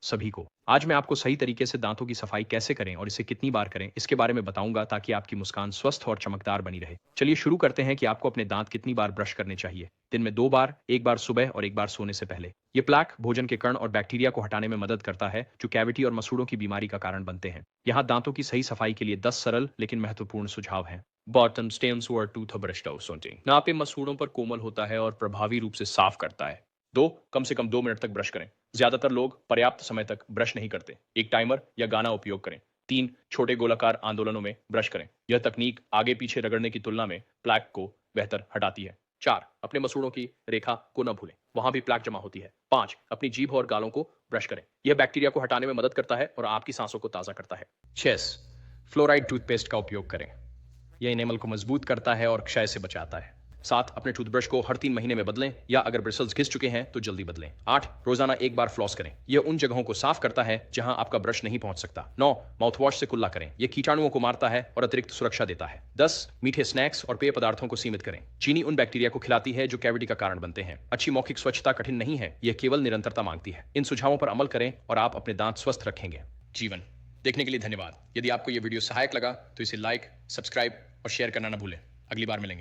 सभी को। आज मैं आपको सही तरीके से दांतों की सफाई कैसे करें और इसे कितनी बार करें, इसके बारे में बताऊंगा ताकि आपकी मुस्कान स्वस्थ और चमकदार बनी रहे। चलिए शुरू करते हैं कि आपको अपने दांत कितनी बार ब्रश करने चाहिए। दिन में 2 बार, एक बार सुबह और एक बार सोने से पहले। ये प्लाक भोजन के कण और बैक्टीरिया को हटाने में मदद करता है, जो कैविटी और मसूड़ों की बीमारी का कारण बनते हैं। यहाँ दांतों की सही सफाई के लिए 10 सरल लेकिन महत्वपूर्ण सुझाव हैं। बॉटम स्टेम्स वर टूथ ब्रश नापे मसूड़ों पर कोमल होता है और प्रभावी रूप से साफ करता है। 2, कम से कम 2 मिनट तक ब्रश करें। ज्यादातर लोग पर्याप्त समय तक ब्रश नहीं करते। एक टाइमर या गाना उपयोग करें। 3, छोटे गोलाकार आंदोलनों में ब्रश करें। यह तकनीक आगे पीछे रगड़ने की तुलना में प्लैक को बेहतर हटाती है। 4, अपने मसूड़ों की रेखा को न भूलें, वहां भी प्लैक जमा होती है। 5, अपनी जीभ और गालों को ब्रश करें। यह बैक्टीरिया को हटाने में मदद करता है और आपकी सांसों को ताजा करता है। 6, फ्लोराइड टूथपेस्ट का उपयोग करें। यह इनेमल को मजबूत करता है और क्षय से बचाता है। 7, अपने टूथब्रश को हर 3 महीने में बदलें या अगर ब्रिसल्स घिस चुके हैं तो जल्दी बदलें। 8, रोजाना एक बार फ्लॉस करें। यह उन जगहों को साफ करता है जहां आपका ब्रश नहीं पहुंच सकता। 9, माउथवॉश से कुल्ला करें। यह कीटाणुओं को मारता है और अतिरिक्त सुरक्षा देता है। 10, मीठे स्नैक्स और पेय पदार्थों को सीमित करें। चीनी उन बैक्टीरिया को खिलाती है जो कैविटी का कारण बनते हैं। अच्छी मौखिक स्वच्छता कठिन नहीं है, यह केवल निरंतरता मांगती है। इन सुझावों पर अमल करें और आप अपने दांत स्वस्थ रखेंगे। जीवन देखने के लिए धन्यवाद। यदि आपको यह वीडियो सहायक लगा तो इसे लाइक, सब्सक्राइब और शेयर करना न भूलें। अगली बार मिलेंगे।